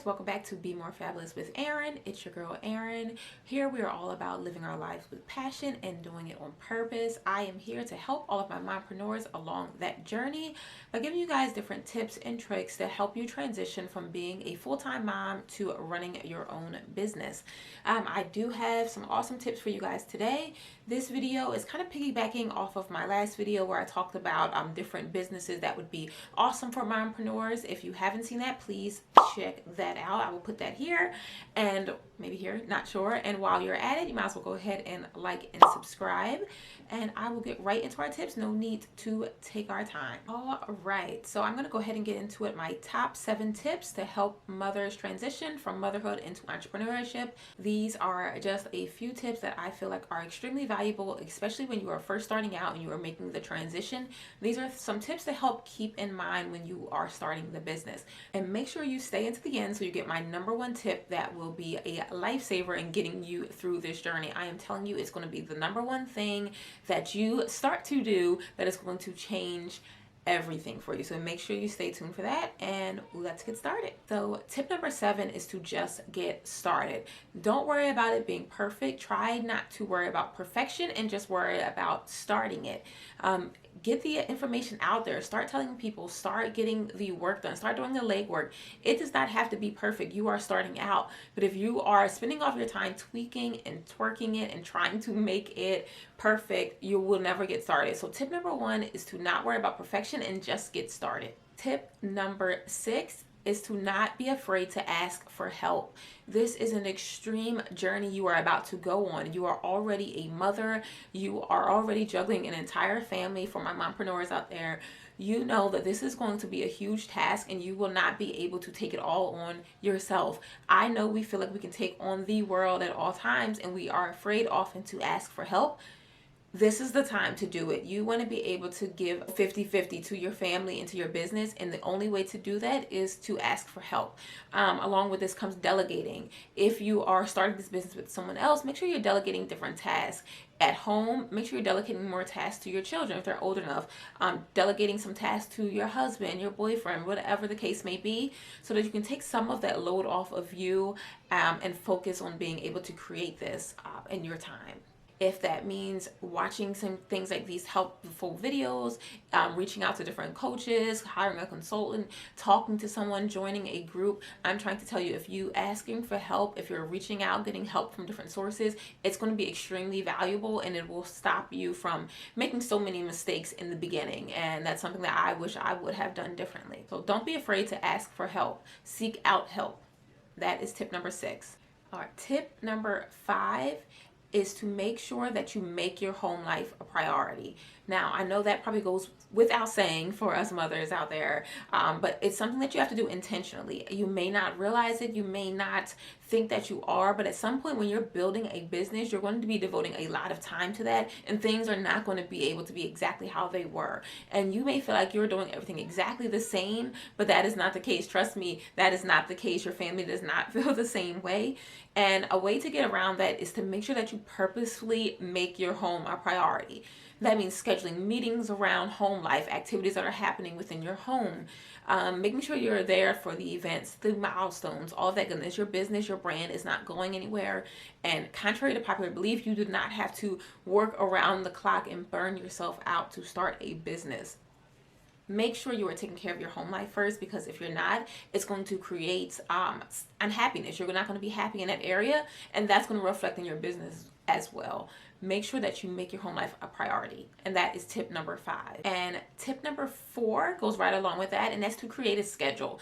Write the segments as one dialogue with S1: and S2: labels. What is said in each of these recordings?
S1: welcome back to Be More Fabulous with Erin. It's your girl Erin. Here we are all about living our lives with passion and doing it on purpose. I am here to help all of my mompreneurs along that journey by giving you guys different tips and tricks to help you transition from being a full-time mom to running your own business. I do have some awesome tips for you guys today. This video is kind of piggybacking off of my last video where I talked about different businesses that would be awesome for mompreneurs. If you haven't seen that, please check that out. I will put that here and maybe here, not sure. And while you're at it, you might as well go ahead and like and subscribe, and I will get right into our tips. No need to take our time. All right, so I'm going to go ahead and get into it. My top 7 tips to help mothers transition from motherhood into entrepreneurship. These are just a few tips that I feel like are extremely valuable, especially when you are first starting out and you are making the transition. These are some tips to help keep in mind when you are starting the business. And make sure you stay into the end so you get my number 1 tip that will be a lifesaver in getting you through this journey. I am telling you, it's going to be the number 1 thing that you start to do that is going to change everything for you. So make sure you stay tuned for that, and let's get started. So tip number 7 is to just get started. Don't worry about it being perfect. Try not to worry about perfection and just worry about starting it. Get the information out there. Start telling people. Start getting the work done. Start doing the legwork. It does not have to be perfect. You are starting out. But if you are spending off your time tweaking and twerking it and trying to make it perfect, you will never get started. So tip number 1 is to not worry about perfection and just get started. Tip number 6 is to not be afraid to ask for help. This is an extreme journey you are about to go on. You are already a mother. You are already juggling an entire family. For my mompreneurs out there, you know that this is going to be a huge task and you will not be able to take it all on yourself. I know we feel like we can take on the world at all times and we are afraid often to ask for help. This is the time to do it. You want to be able to give 50-50 to your family and to your business, and the only way to do that is to ask for help. Along with this comes delegating. If you are starting this business with someone else, make sure you're delegating different tasks. At home, make sure you're delegating more tasks to your children if they're old enough. Delegating some tasks to your husband, your boyfriend, whatever the case may be, so that you can take some of that load off of you and focus on being able to create this in your time. If that means watching some things like these helpful videos, reaching out to different coaches, hiring a consultant, talking to someone, joining a group, I'm trying to tell you, if you asking for help, if you're reaching out, getting help from different sources, it's going to be extremely valuable and it will stop you from making so many mistakes in the beginning. And that's something that I wish I would have done differently. So don't be afraid to ask for help. Seek out help. That is tip number 6. All right, tip number 5 is to make sure that you make your home life a priority. Now, I know that probably goes without saying for us mothers out there, but it's something that you have to do intentionally. You may not realize it, you may not think that you are, but at some point when you're building a business, you're going to be devoting a lot of time to that, and things are not going to be able to be exactly how they were. And you may feel like you're doing everything exactly the same, but that is not the case. Trust me, that is not the case. Your family does not feel the same way. And a way to get around that is to make sure that you purposefully make your home a priority. That means scheduling meetings around home life, activities that are happening within your home, making sure you're there for the events, the milestones, all that goodness. Your business, your brand is not going anywhere. And contrary to popular belief, you do not have to work around the clock and burn yourself out to start a business. Make sure you are taking care of your home life first, because if you're not, it's going to create unhappiness. You're not going to be happy in that area, and that's going to reflect in your business as well. Make sure that you make your home life a priority, and that is tip number 5. And tip number 4 goes right along with that, and that's to create a schedule.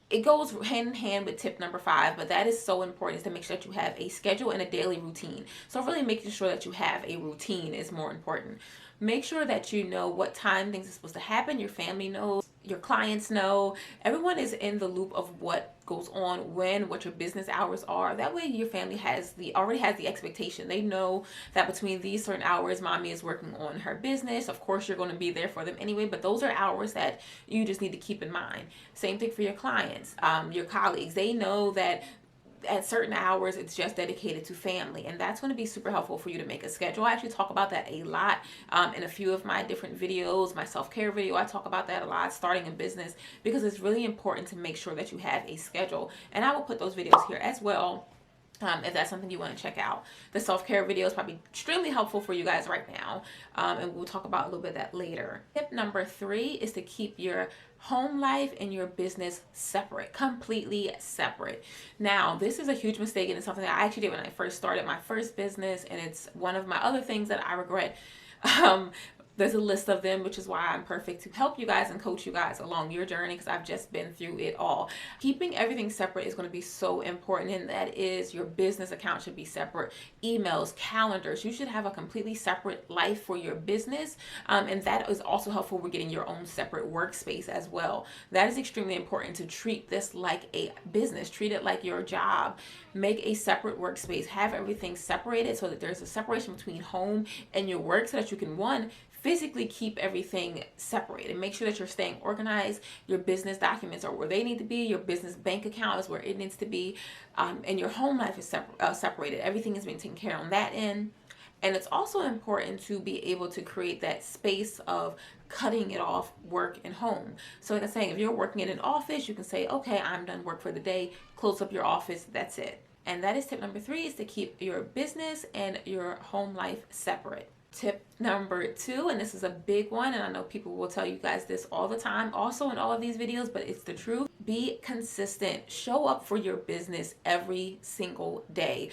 S1: It goes hand in hand with tip number 5, but that is so important, is to make sure that you have a schedule and a daily routine. So really making sure that you have a routine is more important. Make sure that you know what time things are supposed to happen. Your family knows, your clients know, everyone is in the loop of what goes on when, what your business hours are. That way your family already has the expectation. They know that between these certain hours, mommy is working on her business. Of course, you're going to be there for them anyway, but those are hours that you just need to keep in mind. Same thing for your clients, your colleagues. They know that at certain hours it's just dedicated to family, and that's going to be super helpful for you to make a schedule. I actually talk about that a lot in a few of my different videos. My self-care video, I talk about that a lot, starting a business, because it's really important to make sure that you have a schedule, and I will put those videos here as well. If that's something you want to check out. The self-care video is probably extremely helpful for you guys right now, and we'll talk about a little bit of that later. Tip number 3 is to keep your home life and your business separate, completely separate. Now, this is a huge mistake, and it's something that I actually did when I first started my first business, and it's one of my other things that I regret. There's a list of them, which is why I'm perfect to help you guys and coach you guys along your journey, because I've just been through it all. Keeping everything separate is going to be so important, and that is your business account should be separate. Emails, calendars, you should have a completely separate life for your business, and that is also helpful with getting your own separate workspace as well. That is extremely important, to treat this like a business. Treat it like your job. Make a separate workspace. Have everything separated so that there's a separation between home and your work, so that you can, one, physically keep everything separated. Make sure that you're staying organized. Your business documents are where they need to be. Your business bank account is where it needs to be. And your home life is separated. Everything is being taken care of on that end. And it's also important to be able to create that space of cutting it off, work and home. So like I'm saying, if you're working in an office, you can say, okay, I'm done work for the day. Close up your office. That's it. And that is tip number 3, is to keep your business and your home life separate. Tip number 2, and this is a big one, and I know people will tell you guys this all the time, also in all of these videos, but it's the truth. Be consistent. Show up for your business every single day.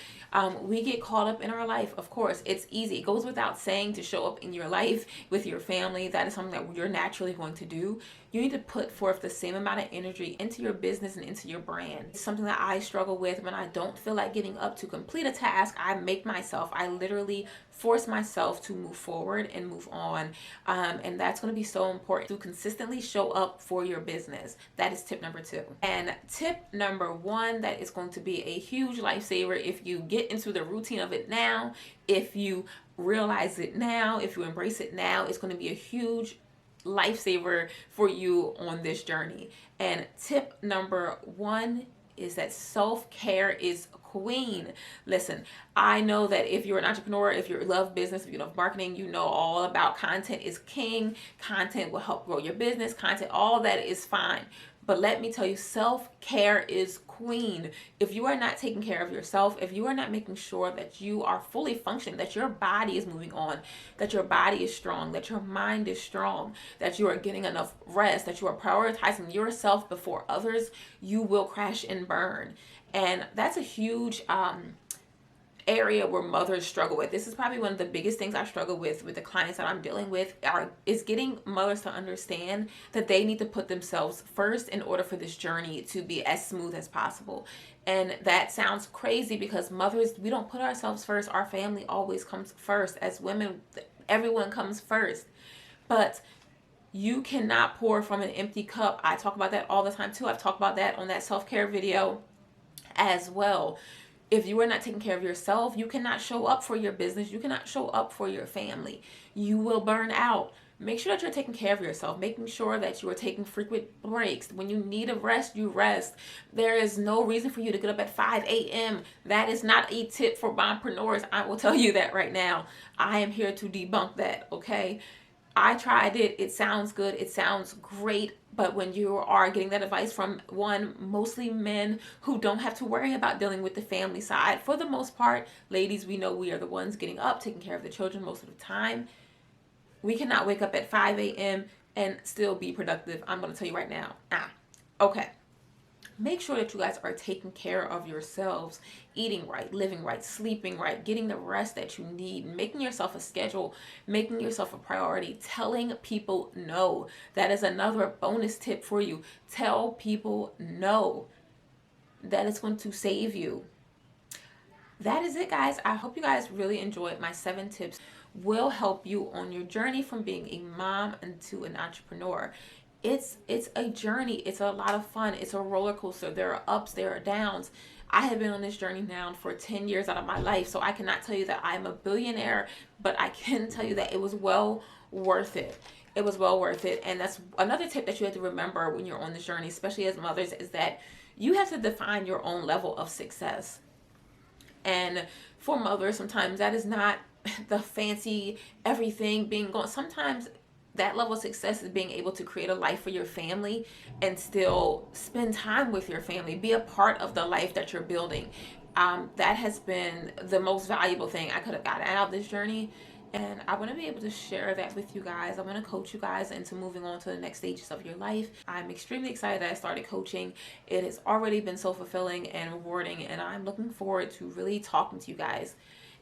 S1: We get caught up in our life. Of course, it's easy. It goes without saying to show up in your life with your family. That is something that you're naturally going to do. You need to put forth the same amount of energy into your business and into your brand. It's something that I struggle with. When I don't feel like getting up to complete a task, I literally force myself to move forward and move on. And that's going to be so important, to consistently show up for your business. That is tip number 2. And tip number 1, that is going to be a huge lifesaver if you get into the routine of it now, if you realize it now, if you embrace it now, it's going to be a huge lifesaver for you on this journey. And tip number 1 is that self-care is queen. Listen, I know that if you're an entrepreneur, if you love business, if you love marketing, you know all about content is king. Content will help grow your business. Content, all that is fine. But let me tell you, self-care is queen. If you are not taking care of yourself, if you are not making sure that you are fully functioning, that your body is moving on, that your body is strong, that your mind is strong, that you are getting enough rest, that you are prioritizing yourself before others, you will crash and burn. And that's a huge area where mothers struggle with. This is probably one of the biggest things I struggle with the clients that I'm dealing with, is getting mothers to understand that they need to put themselves first in order for this journey to be as smooth as possible. And that sounds crazy, because mothers, we don't put ourselves first. Our family always comes first. As women, everyone comes first. But you cannot pour from an empty cup. I talk about that all the time too. I've talked about that on that self-care video as well. If you are not taking care of yourself, you cannot show up for your business. You cannot show up for your family. You will burn out. Make sure that you're taking care of yourself, making sure that you are taking frequent breaks. When you need a rest, you rest. There is no reason for you to get up at 5 a.m. That is not a tip for mompreneurs. I will tell you that right now. I am here to debunk that, okay? I tried it. It sounds good. It sounds great. But when you are getting that advice from mostly men who don't have to worry about dealing with the family side, for the most part, ladies, we know we are the ones getting up, taking care of the children most of the time. We cannot wake up at 5 a.m. and still be productive. I'm going to tell you right now. Okay. Make sure that you guys are taking care of yourselves, eating right, living right, sleeping right, getting the rest that you need, making yourself a schedule, making yourself a priority, telling people no. That is another bonus tip for you. Tell people no. That is going to save you. That is it, guys. I hope you guys really enjoyed my 7 tips. Will help you on your journey from being a mom into an entrepreneur. It's a journey. It's a lot of fun. It's a roller coaster. There are ups, there are downs. I have been on this journey now for 10 years out of my life, so I cannot tell you that I'm a billionaire, but I can tell you that it was well worth it. It was well worth it. And that's another tip that you have to remember when you're on this journey, especially as mothers, is that you have to define your own level of success. And for mothers, sometimes that is not the fancy everything being going. Sometimes that level of success is being able to create a life for your family and still spend time with your family, be a part of the life that you're building. That has been the most valuable thing I could have gotten out of this journey. And I want to be able to share that with you guys. I want to coach you guys into moving on to the next stages of your life. I'm extremely excited that I started coaching. It has already been so fulfilling and rewarding, and I'm looking forward to really talking to you guys.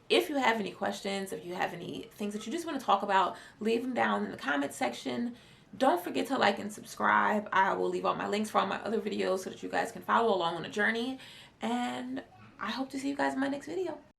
S1: If you have any questions, if you have any things that you just want to talk about, leave them down in the comment section. Don't forget to like and subscribe. I will leave all my links for all my other videos so that you guys can follow along on the journey. And I hope to see you guys in my next video.